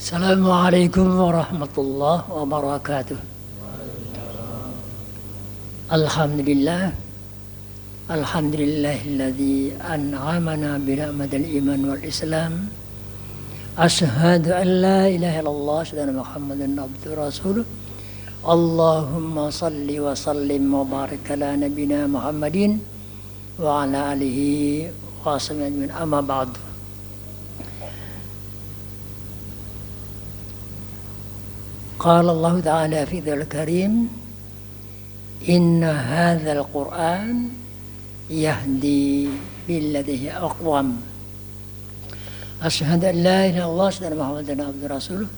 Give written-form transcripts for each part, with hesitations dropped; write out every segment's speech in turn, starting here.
Assalamualaikum warahmatullahi wabarakatuh. Alhamdulillah. Alhamdulillahilladzi an'amana bi ni'matil iman wal islam. Asyhadu an la ilaha illallah wa anna Muhammadan abduhu rasuluh. Allahumma salli wa sallim wa barik ala nabiyyina Muhammadin wa ala alihi wa sahbihi amma ba'du. قال الله تعالى في ذا الكريم إن هذا القرآن يهدي للذي هي أقوم أشهد أن لا إله إلا الله وأشهد أن محمدا عبده ورسوله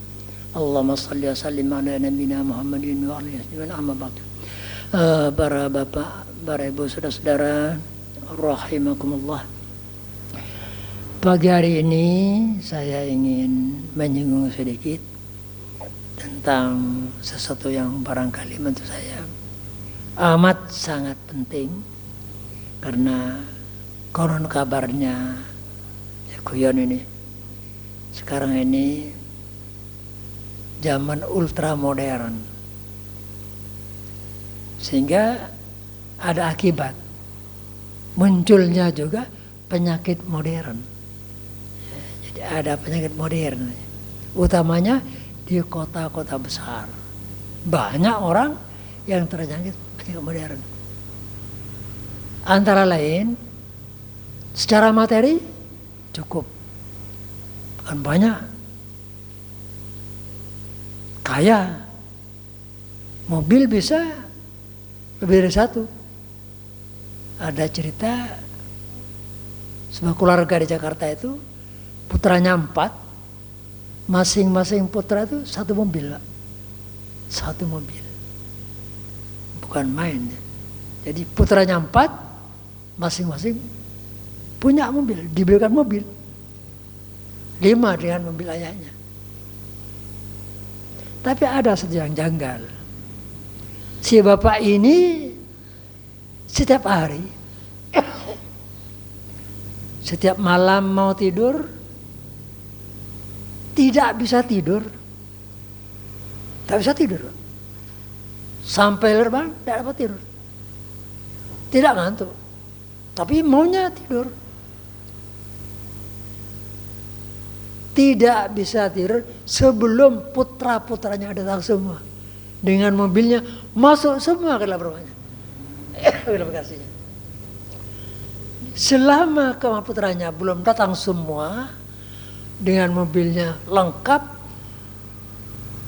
اللهم صل وسلم على نبينا محمد وعلى آله وصحبه أما بعد. Para bapak, para ibu, saudara-saudara rahimakumullah. Pagi hari ini saya ingin menyinggung sedikit tentang sesuatu yang barangkali menurut saya amat sangat penting, karena konon kabarnya ya guyon ini sekarang ini zaman ultra modern, sehingga ada akibat munculnya juga penyakit modern. Jadi ada penyakit modern, utamanya di kota-kota besar. Banyak orang yang terjangkit penyakit modern. Antara lain, secara materi cukup, kan banyak, kaya, mobil bisa lebih dari satu. Ada cerita sebuah keluarga di Jakarta itu putranya 4. Masing-masing putra itu satu mobil, Pak. Satu mobil. Bukan main. Jadi putranya 4, masing-masing punya mobil, dibelikan mobil. 5 dengan mobil ayahnya. Tapi ada satu yang janggal. Si bapak ini setiap hari, setiap malam mau tidur, tidak bisa tidur. Tak bisa tidur. Sampai lerbang, tidak dapat tidur. Tidak ngantuk. Tapi maunya tidur. Tidak bisa tidur sebelum putra-putranya datang semua. Dengan mobilnya masuk semua ke dalam rumahnya. Terima kasih. Selama putranya belum datang semua, dengan mobilnya lengkap,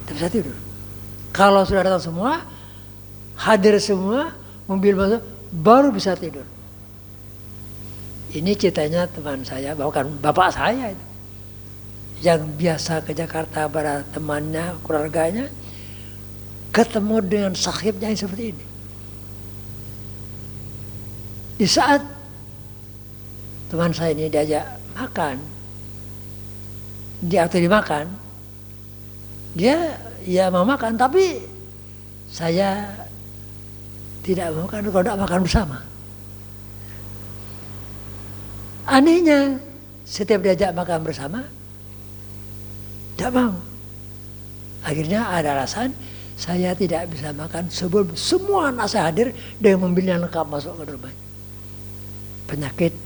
tidak bisa tidur. Kalau sudah datang semua, hadir semua, mobil masuk, baru bisa tidur. Ini ceritanya teman saya, bahkan bapak saya itu, yang biasa ke Jakarta pada temannya, keluarganya, ketemu dengan sahibnya yang seperti ini. Di saat teman saya ini diajak makan, dia atau dimakan, dia ya mau makan, tapi saya tidak mau makan kalau tidak makan bersama. Anehnya, setiap diajak makan bersama, tidak mau. Akhirnya ada alasan, saya tidak bisa makan sebelum semua anak saya hadir dengan mobilnya lengkap masuk ke rumah. Penyakit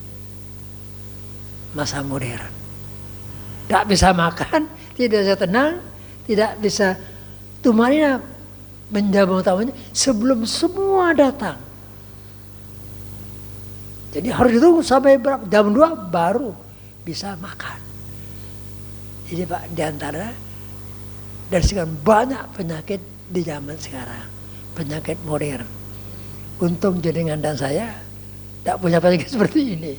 masa modern. Tak bisa makan, tidak bisa tenang, tidak bisa tumanina menjamu tamunya sebelum semua datang. Jadi harus ditunggu sampai jam 2 baru bisa makan. Jadi Pak, diantara dari sekian banyak penyakit di zaman sekarang, penyakit modern. Untung jenengan dan saya tak punya penyakit seperti ini.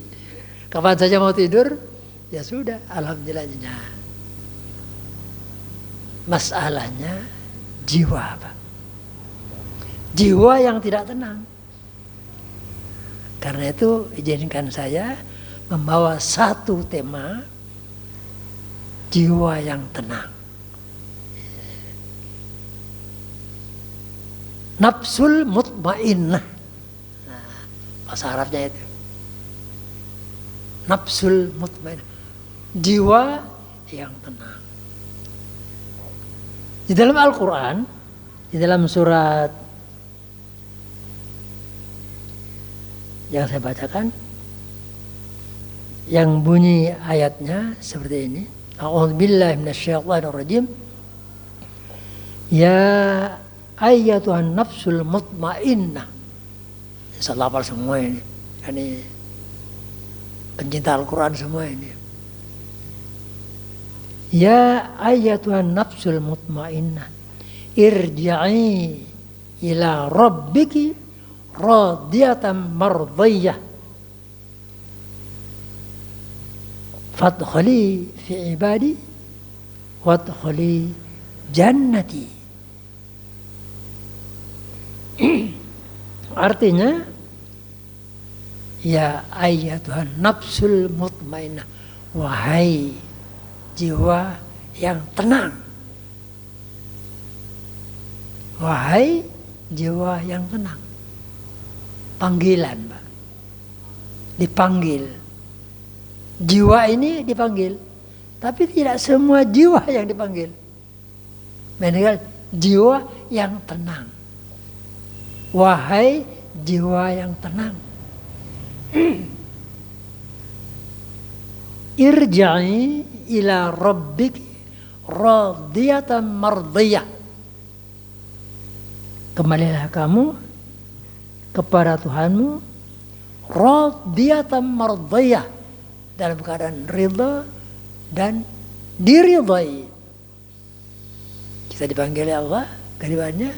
Kapan saja mau tidur, ya sudah, alhamdulillahnya. Masalahnya jiwa, Pak. Jiwa yang tidak tenang. Karena itu izinkan saya membawa satu tema, jiwa yang tenang. Nafsul mutmainnah. Nah, bahasa Arabnya itu. Nafsul mutmainnah. Jiwa yang tenang. Di dalam Al-Quran, di dalam surat yang saya bacakan, yang bunyi ayatnya seperti ini. A'udzubillahi minasyaitonirrajim. Ya ayyatuhan nafsul mutmainnah. Salah hafal semua ini. Ini pencinta Al-Quran semua ini. Ya ayyatuhan nafsul mutmainnah. Irji'i ila rabbiki radiyatan mardiyah. Fadkhuli fi ibadi wadkhuli jannati. Artinya, ya ayyatuhan nafsul mutmainnah, wahai jiwa yang tenang, wahai jiwa yang tenang. Panggilan, Pak. Dipanggil. Jiwa ini dipanggil, tapi tidak semua jiwa yang dipanggil. Melainkan jiwa yang tenang. Wahai jiwa yang tenang. Irja'i ila rabbik radiyatan mardiyah. Kembalilah kamu kepada Tuhanmu radiyatan mardiyah, dalam keadaan ridha dan diridhai. Kita dipanggil oleh Allah, kalimatnya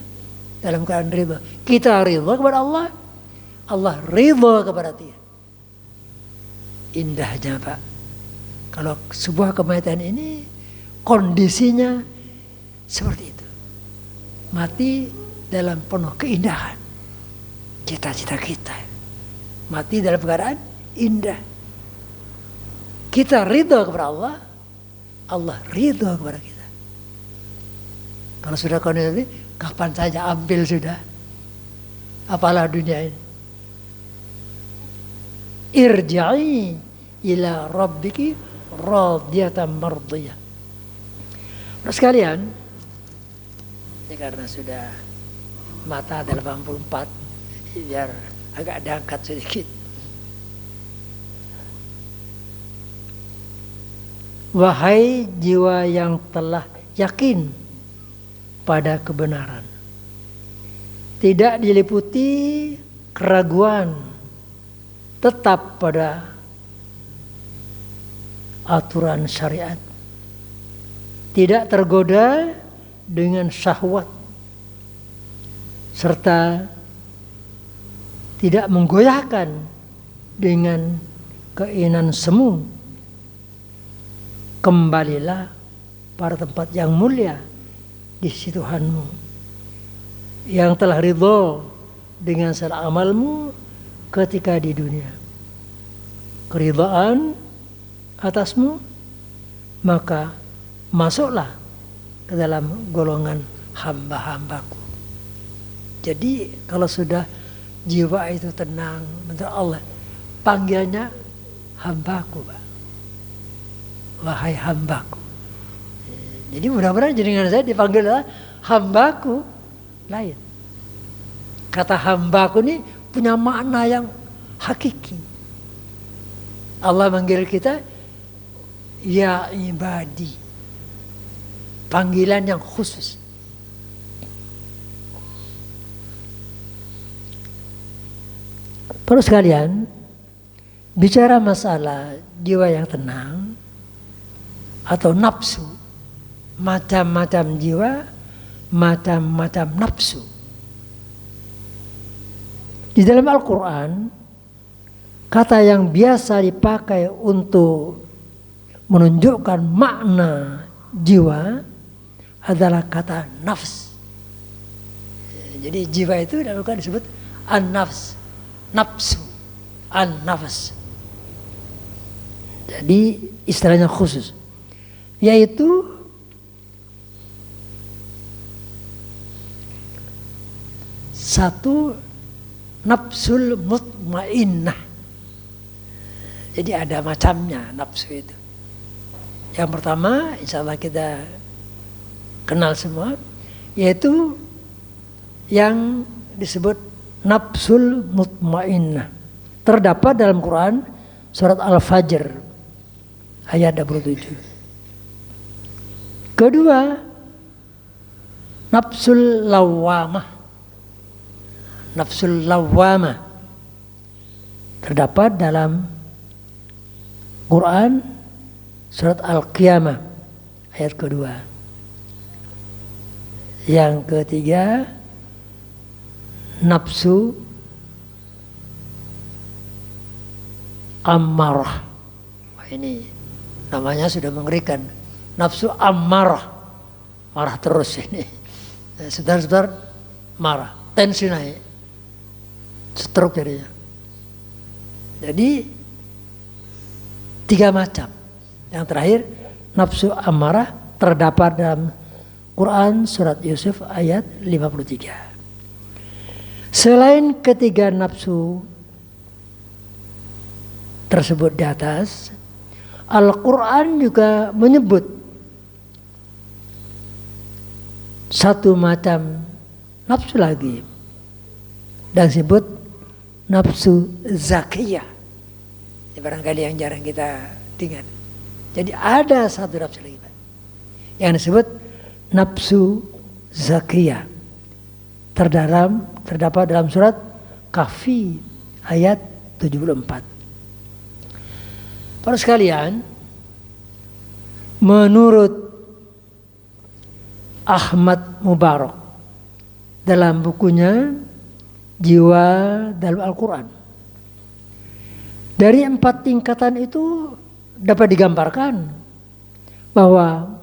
dalam keadaan ridha. Kita ridha kepada Allah, Allah ridha kepada dia. Indahnya, Pak. Kalau sebuah kematian ini kondisinya seperti itu. Mati dalam penuh keindahan. Cita-cita kita. Mati dalam keadaan indah. Kita ridha kepada Allah, Allah ridha kepada kita. Kalau sudah kondisi, kapan saja ambil sudah. Apalah dunia ini. Irja'i ila rabbiki radiyatan mardiyah. Nah sekalian, ini karena sudah mata ada 84, biar agak diangkat sedikit. Wahai jiwa yang telah yakin pada kebenaran, tidak diliputi keraguan, tetap pada aturan syariat, tidak tergoda dengan syahwat, serta tidak menggoyahkan dengan keinginan semu. Kembalilah pada tempat yang mulia di sisi Tuhanmu, yang telah ridho dengan segala amalmu ketika di dunia. Keridhaan atasmu, maka masuklah ke dalam golongan hamba-hambaku. Jadi kalau sudah jiwa itu tenang menurut Allah, panggilannya hambaku, Pak. Wahai hambaku. Jadi mudah-mudahan jenengan saya dipanggil hambaku lain. Kata hambaku ini punya makna yang hakiki. Allah manggil kita ya ibadi. Panggilan yang khusus. Perlu sekalian, bicara masalah jiwa yang tenang atau nafsu, macam-macam jiwa, macam-macam nafsu. Di dalam Al-Quran, kata yang biasa dipakai untuk menunjukkan makna jiwa adalah kata nafs. Jadi jiwa itu dalam Al-Quran disebut an-nafs, nafsu, an-nafs. Jadi istilahnya khusus, yaitu satu nafsul mutmainnah. Jadi ada macamnya nafsu itu. Yang pertama, insya Allah kita kenal semua, yaitu yang disebut nafsul mutmainnah. Terdapat dalam Quran surat Al-Fajr ayat 27. Kedua, nafsul lawamah. Nafsul lawamah terdapat dalam Quran surat Al-Qiyamah ayat kedua. Yang ketiga, nafsu ammarah. Ini namanya sudah mengerikan. Nafsu ammarah, marah terus ini. Sebentar marah, tensi naik, stroke jadinya. Jadi 3 macam. Yang terakhir, nafsu ammarah terdapat dalam Quran surat Yusuf ayat 53. Selain ketiga nafsu tersebut di atas, Al-Quran juga menyebut satu macam nafsu lagi dan disebut nafsu zakiyah. Ini barangkali yang jarang kita dengar. Jadi ada satu nafsu lagi yang disebut nafsu zakiyah. Terdapat dalam surat Kahfi ayat 74. Para sekalian, menurut Ahmad Mubarak dalam bukunya Jiwa dalam Al-Quran, dari 4 tingkatan itu dapat digambarkan bahwa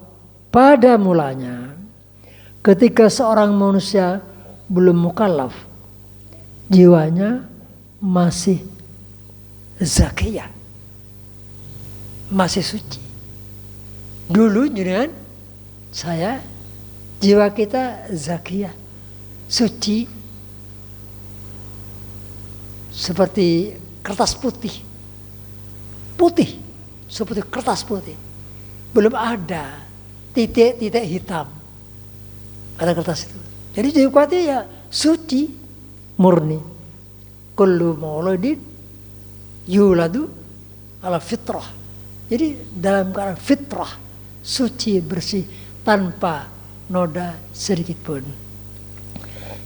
pada mulanya ketika seorang manusia belum mukallaf, jiwanya masih zakiyah, masih suci. Dulu dengan saya, jiwa kita zakiyah, suci, seperti kertas putih, putih seperti kertas putih, belum ada titik-titik hitam pada kertas itu. Jadi jiwa kita ya suci, murni. Kullu mauludin yuladu ala fitrah. Jadi dalam keadaan fitrah, suci, bersih, tanpa noda sedikit pun.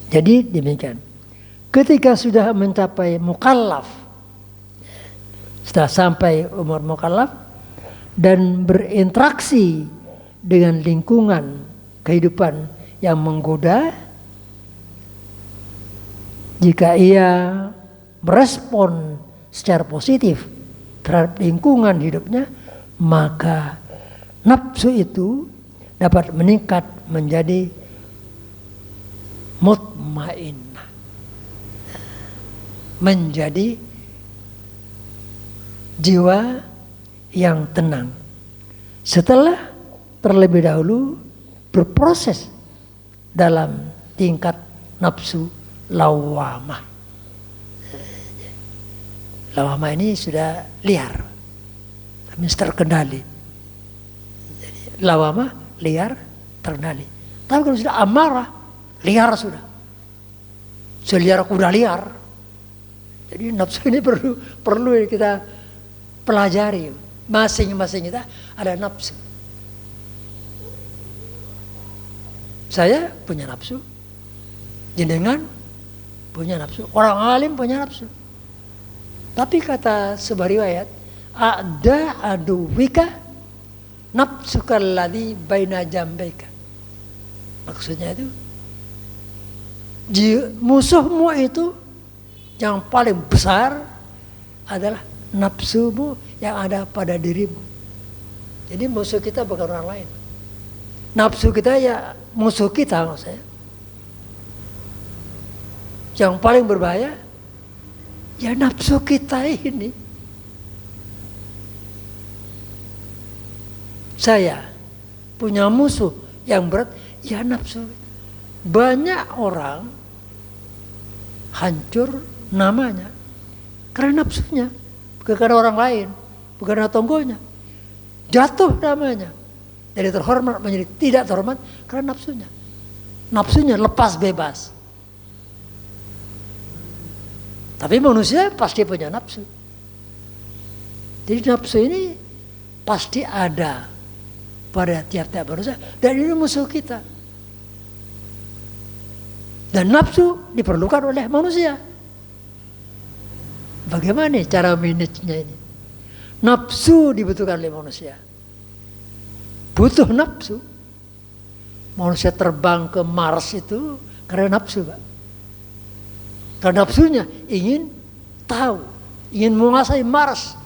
Jadi demikian. Ketika sudah mencapai mukallaf, setelah sampai umur mukallaf dan berinteraksi dengan lingkungan kehidupan yang menggoda, jika ia merespon secara positif terhadap lingkungan hidupnya, maka nafsu itu dapat meningkat menjadi mutmainnah, menjadi jiwa yang tenang. Setelah terlebih dahulu berproses dalam tingkat nafsu lawamah. Lawamah ini sudah liar, tapi terkendali. Jadi, lawamah liar, terkendali. Tapi kalau sudah amarah, liar sudah. Seliar kuda liar. Jadi nafsu ini perlu kita pelajari. Masing-masing kita ada nafsu. Saya punya nafsu, jenengan punya nafsu, orang alim punya nafsu. Tapi kata sebuah riwayat, ada aduwika nafsuka alladhi baina jambaika. Maksudnya itu, musuhmu itu yang paling besar adalah nafsumu yang ada pada dirimu. Jadi musuh kita bukan orang lain. Nafsu kita ya musuh kita maksudnya. Yang paling berbahaya ya nafsu kita ini. Saya punya musuh yang berat ya nafsu. Banyak orang hancur namanya karena nafsunya, bukan karena orang lain, bukan karena tonggonya. Jatuh namanya. Dari terhormat menjadi tidak terhormat karena nafsunya. Nafsunya lepas bebas. Tapi manusia pasti punya nafsu. Jadi nafsu ini pasti ada pada tiap-tiap manusia. Dan ini musuh kita. Dan nafsu diperlukan oleh manusia. Bagaimana cara manajenya ini? Nafsu dibutuhkan oleh manusia. Butuh nafsu. Manusia terbang ke Mars itu karena nafsu, Pak. Karena nafsunya ingin tahu, ingin menguasai Mars.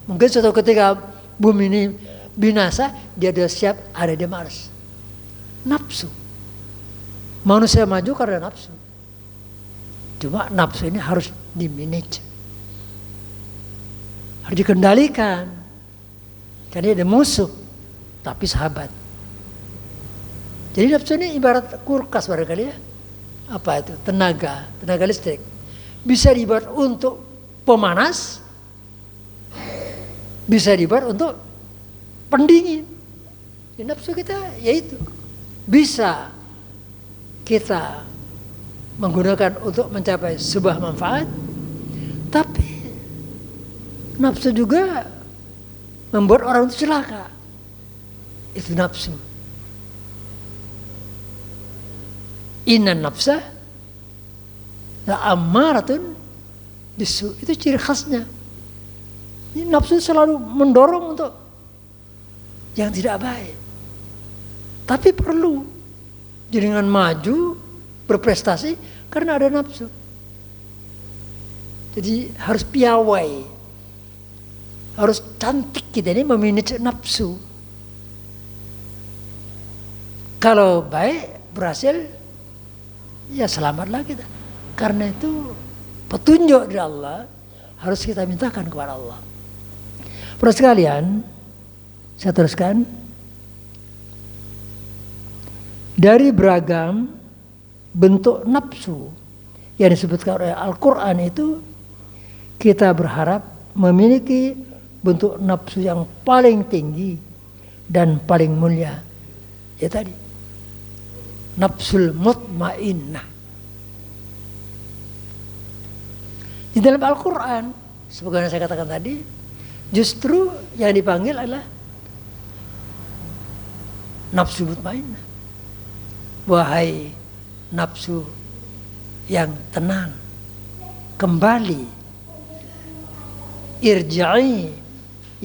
Mungkin suatu ketika bumi ini binasa, dia sudah siap ada di Mars. Nafsu. Manusia maju karena nafsu. Cuma nafsu ini harus dimanage. Harus dikendalikan. Karena dia ada musuh. Tapi sahabat. Jadi nafsu ini ibarat kulkas barangkali ya. Apa itu? Tenaga listrik. Bisa dibuat untuk pemanas. Bisa dibuat untuk pendingin. Jadi nafsu kita yaitu bisa kita menggunakan untuk mencapai sebuah manfaat. Tapi nafsu juga membuat orang itu celaka. Itu nafsu. Inna nafsa la ammaratun bisu. Itu ciri khasnya. Ini nafsu selalu mendorong untuk yang tidak baik. Tapi perlu dengan maju, berprestasi karena ada nafsu. Jadi harus piawai. Harus cantik kita ini memanage nafsu. Kalau baik, berhasil, ya selamatlah kita. Karena itu petunjuk dari Allah harus kita mintakan kepada Allah. Para sekalian, saya teruskan. Dari beragam bentuk nafsu yang disebutkan oleh Al-Quran itu, kita berharap memiliki bentuk nafsu yang paling tinggi dan paling mulia. Ya tadi, nafsul mutmainnah. Di dalam Al-Quran, sebagaimana saya katakan tadi, justru yang dipanggil adalah nafsu mutmainnah. Wahai nafsu yang tenang, kembali, irji'i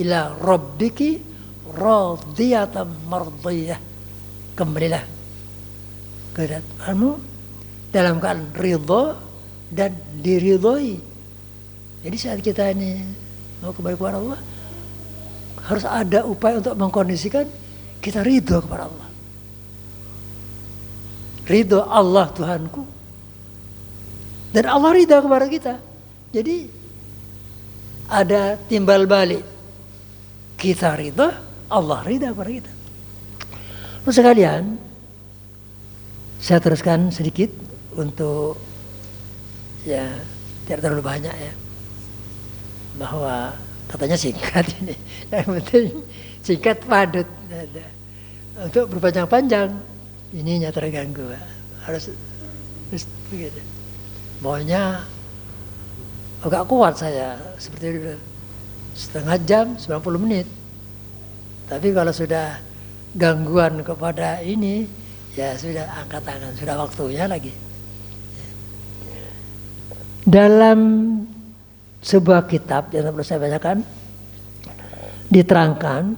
ila rabbiki radiyatan mardiyah. Kembalilah ke Tuhanmu dalam keadaan ridho dan diridhoi. Jadi saat kita ini mau kembali kepada Allah, harus ada upaya untuk mengkondisikan kita ridho kepada Allah. Ridho Allah Tuhanku. Dan Allah ridha kepada kita. Jadi ada timbal balik. Kita ridho, Allah ridha kepada kita. Terus sekalian, saya teruskan sedikit untuk ya tidak terlalu banyak ya. Bahwa katanya singkat ini. Yang penting singkat padat. Untuk berpanjang-panjang ininya terganggu. Harus begitu. Maunya agak kuat saya seperti itu. Setengah jam, 90 menit. Tapi kalau sudah gangguan kepada ini, ya sudah angkat tangan, sudah waktunya lagi. Dalam sebuah kitab yang perlu saya bacakan, diterangkan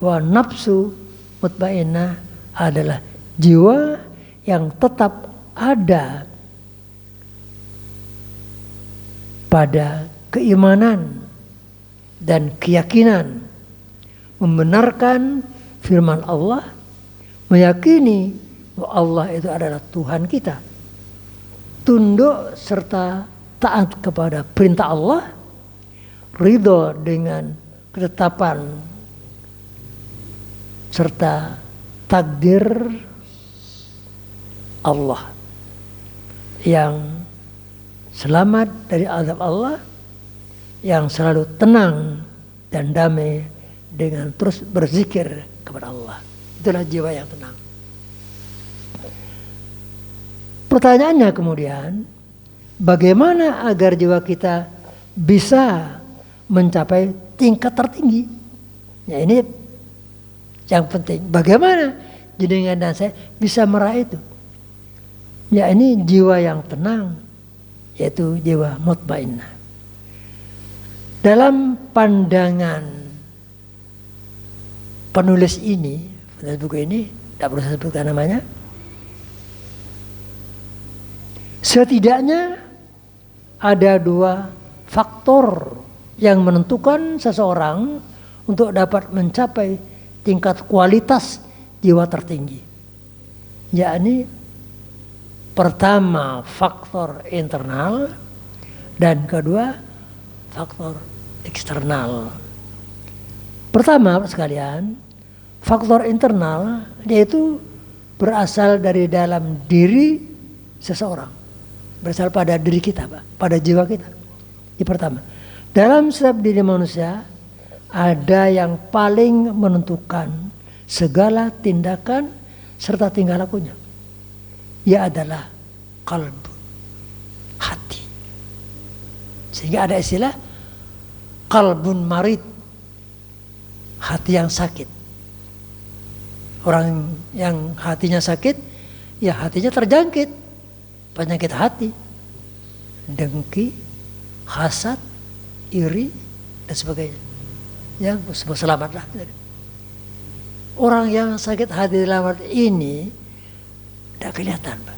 bahwa nafsu mutmainnah adalah jiwa yang tetap ada pada keimanan dan keyakinan, membenarkan firman Allah, meyakini bahwa Allah itu adalah Tuhan kita, tunduk serta taat kepada perintah Allah, ridho dengan ketetapan serta takdir Allah, yang selamat dari azab Allah, yang selalu tenang dan damai dengan terus berzikir kepada Allah. Itulah jiwa yang tenang. Pertanyaannya kemudian, bagaimana agar jiwa kita bisa mencapai tingkat tertinggi? Ya, ini yang penting. Bagaimana jenengan dan saya bisa meraih itu? Ya, ini jiwa yang tenang, yaitu jiwa mutmainnah. Dalam pandangan penulis ini, penulis buku ini, tidak perlu saya sebutkan namanya, setidaknya ada 2 faktor yang menentukan seseorang untuk dapat mencapai tingkat kualitas jiwa tertinggi. Yakni pertama faktor internal dan kedua faktor eksternal. Pertama sekalian, faktor internal yaitu berasal dari dalam diri seseorang. Berasal pada diri kita, Pak, pada jiwa kita. Yang pertama, dalam setiap diri manusia ada yang paling menentukan segala tindakan serta tingkah lakunya. Ia adalah qalb, hati. Sehingga ada istilah qalbun marid, hati yang sakit. Orang yang hatinya sakit, ya hatinya terjangkit penyakit hati, dengki, hasad, iri, dan sebagainya. Yang selamatlah. Orang yang sakit hati dalam arti ini tidak kelihatan, Pak.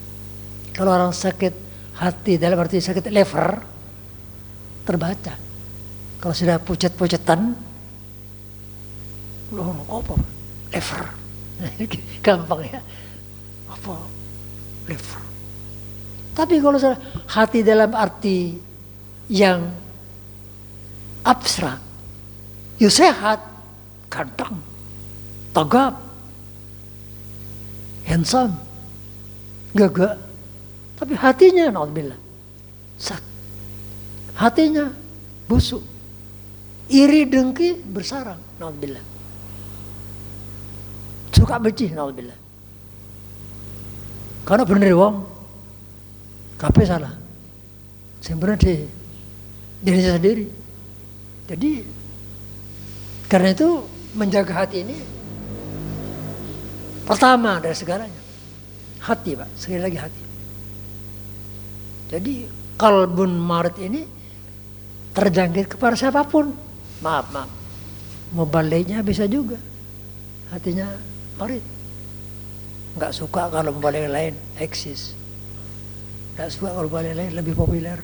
Kalau orang sakit hati dalam arti sakit lever, terbaca. Kalau sudah pucat-pucatan, loh apa? Lever. Gampang ya. Apa? Lever. Tapi kalau hati dalam arti yang abstrak, ya sehat, ganteng, tegap, handsome, gagah. Tapi hatinya, naudzubillah, hatinya busuk, iri dengki bersarang, naudzubillah, suka benci, naudzubillah. Karena bener wong, kabeh salah. Sebenarnya di dirinya sendiri. Jadi karena itu menjaga hati ini pertama dari segalanya. Hati, Pak, sekali lagi hati. Jadi qalbun marid ini terjangkit kepada siapapun. Maaf. Mubaliknya bisa juga. Hatinya marid. Enggak suka kalau mubalik lain eksis. Enggak suka kalau mubalik lain lebih populer.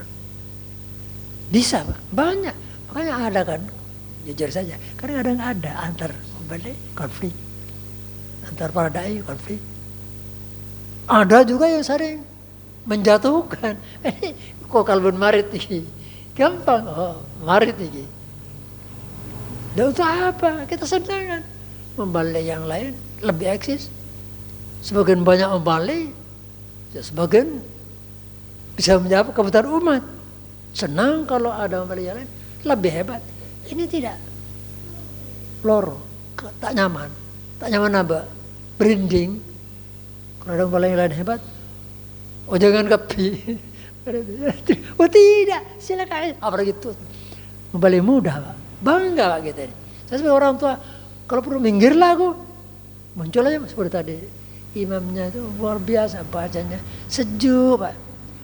Bisa, Pak. Banyak. Makanya ada kan, jujur saja. Kadang-kadang ada antar mubalik konflik. Antar para dai konflik. Ada juga yang sering menjatuhkan. Ini kok kalbun marit ini. Gampang, marit ini. Dan untuk apa? Kita sedangkan membalik yang lain lebih eksis. Sebagian banyak membalik, ya sebagian bisa menjawab kebutuhan umat. Senang kalau ada membalik yang lain, lebih hebat. Ini tidak. Loro, tak nyaman. Tak nyaman apa? Berinding. Kalau ada membalik yang lain hebat, oh jangan kepi. Oh tidak, silakan. Apalagi itu membalik mudah, Pak. Bangga, Pak, kita ini. Saya sebagai orang tua, kalau perlu minggirlah aku. Muncul aja seperti tadi. Imamnya itu luar biasa bacanya, sejuk, Pak.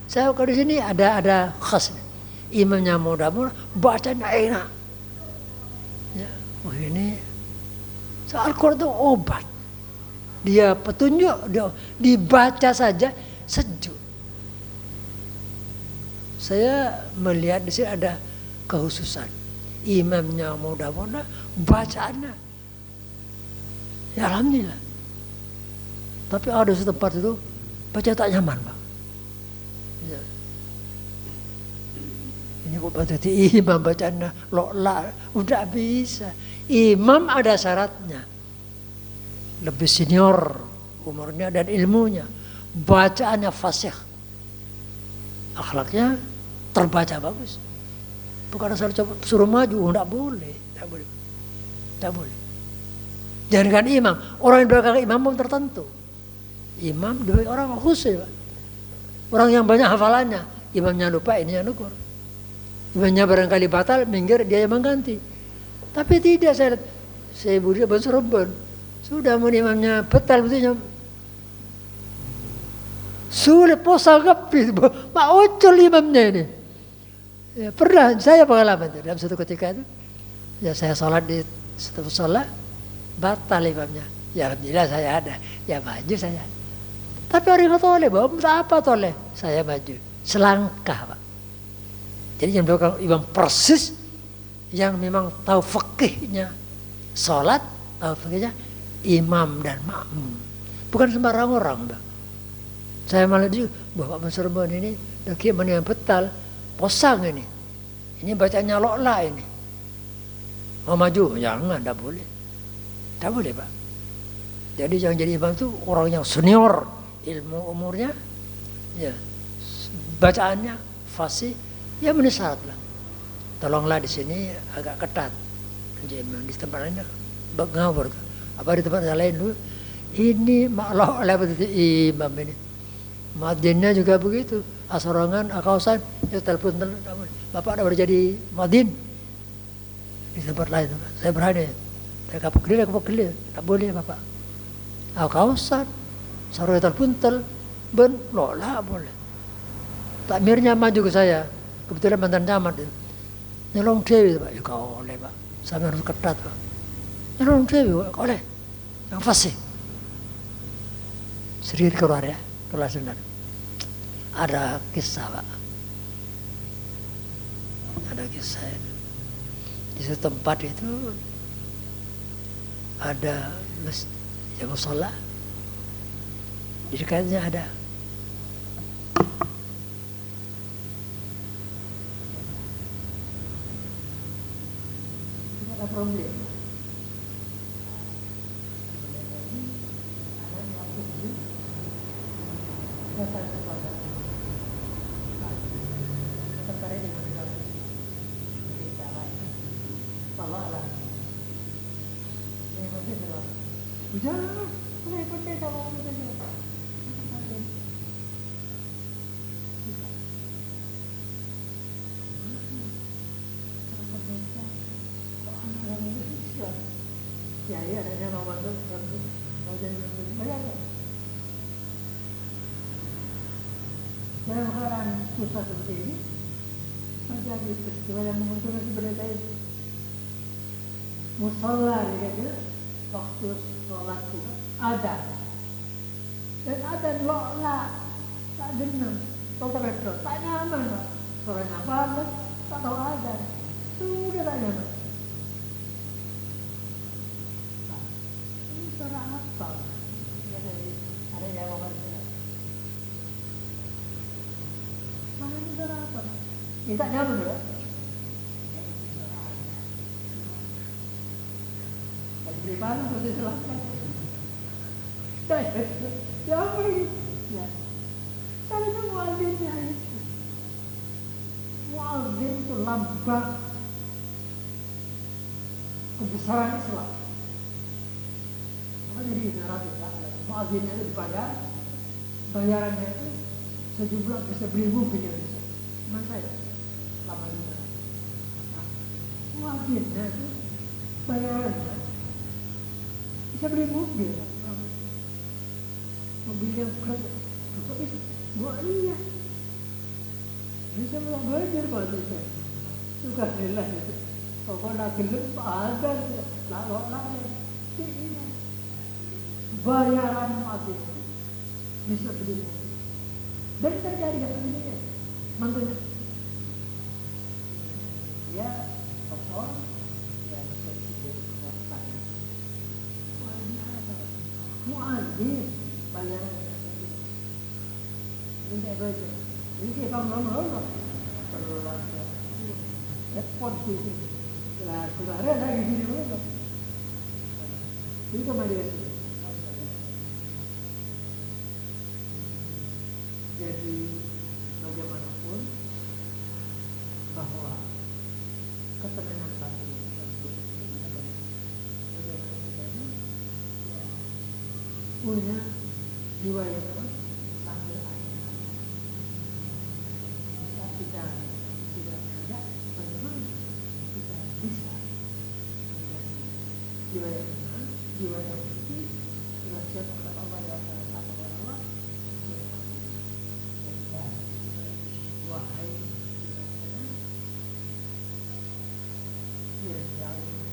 Saya kalau di sini ada khas. Imamnya muda-muda, bacanya enak. Ya, ini soal Al-Quran itu obat. Dia petunjuk, dia dibaca saja sejuk. Saya melihat di sini ada kehususan. Imamnya muda-muda, bacaannya, ya alhamdulillah. Tapi ada satu tempat itu baca tak nyaman, Pak. Ya. Ini kok baca imam bacanya lo'la, udah bisa. Imam ada syaratnya. Lebih senior umurnya dan ilmunya. Bacaannya fasih. Akhlaknya terbaca bagus. Bukan asal suruh maju, enggak boleh. Jangankan imam, orang yang belakang imam pun tertentu. Imam dua orang khusus, Pak. Orang yang banyak hafalannya, imamnya lupa, ini yang nukur. Imamnya barangkali batal, minggir, dia yang mengganti. Tapi tidak, saya budi berserban. Sudah mau imamnya batal, betulnya sulit posa kepi, mak ucul imamnya ini. Ya, pernah saya pengalaman itu dalam satu ketika itu, ya saya sholat di satu sholat batal imamnya. Ya alhamdulillah saya ada, ya maju saya. Tapi orang kata oleh, bahwa apa toleh? Saya maju, selangkah Pak. Jadi yang belakang imam persis, yang memang tahu fikihnya sholat, tahu fikihnya imam dan makmum. Bukan sembarang orang Pak. Saya malah juga, Bapak Mansur ini, bagaimana yang betal, posang ini. Ini bacanya lokla ini. Mau maju? Jangan, tidak boleh. Tidak boleh Pak. Jadi yang jadi imam itu orang yang senior, ilmu umurnya, ya, bacaannya fasih, ya memenuhi syarat lah. Tolonglah di sini agak ketat. Di tempat lain ngawur. Apa di tempat lain dulu? Ini maklum oleh imam ini. Muadzinnya juga begitu. Asorangan, akausan, ya telepon, Bapak ada jadi muadzin di tempat lain. Saya berani. Saya kapok gede, tak boleh Bapak. Akausan, sarung telepon ben, lah boleh. Takmirnya maju ke saya. Kebetulan mantan camat itu. Nyolong dewi Pak, ya kau oleh Pak. Saya harus ketat Pak. Nyolong dewi Pak, oleh. Yang fasih. Sedikit keluar ya, keluar sebentar. Ada kisah Pak. Ada kisah. Di suatu tempat itu ada yang musola. Di dekatnya ada problem. Ya, iya, ada mau bantu, mau jadi banyak. Dalam keadaan susah seperti ini, terjadi peristiwa yang menguntungkan si berita itu. Musola, ya, waktu sholat itu ada, dan ada lokla, tak dengar, tak nyaman, suaranya banget, tak tahu ada, sudah tak nyaman. Suara apa? Ada jawaban tidak? Mana ini suara apa? Ini tak nyaman ya? Kalau beri panas harus diselesaikan. Ya apa ini? Ya. Kalau itu muadzinnya itu. Muadzin itu lambang kebesaran Islam. Jadi narasi muadzinnya itu dibayar, bayarannya itu sejumlah bisa beli mobil di Indonesia. Cuma saya lama ini. Nah, muadzinnya itu bayarannya bisa beli mobil. Mobil yang keren, kok bisa? Gua iya. Bisa belajar bahasa saya. Suka jelas itu. Pokoknya gelap ada, lalu ini. Bayaran muadzin bisa beli dan terjadi kata ini mantunya ya betul ya betul muadzin bayaran ini kayak begitu ini kayak kamu perlu repot sih kelar lagi gini loh itu kembali jadi bagaimanapun bahwa ketenangan batin untuk bagaimana kita ini punya jiwa yang apa? Sambil ada. Jika kita tidak ada, bagaimana kita bisa menjadi jiwa yang benar, jiwa yang bersih, berhasil kepada Allah yang akan Allah. Wahai jiwa yang benar, ya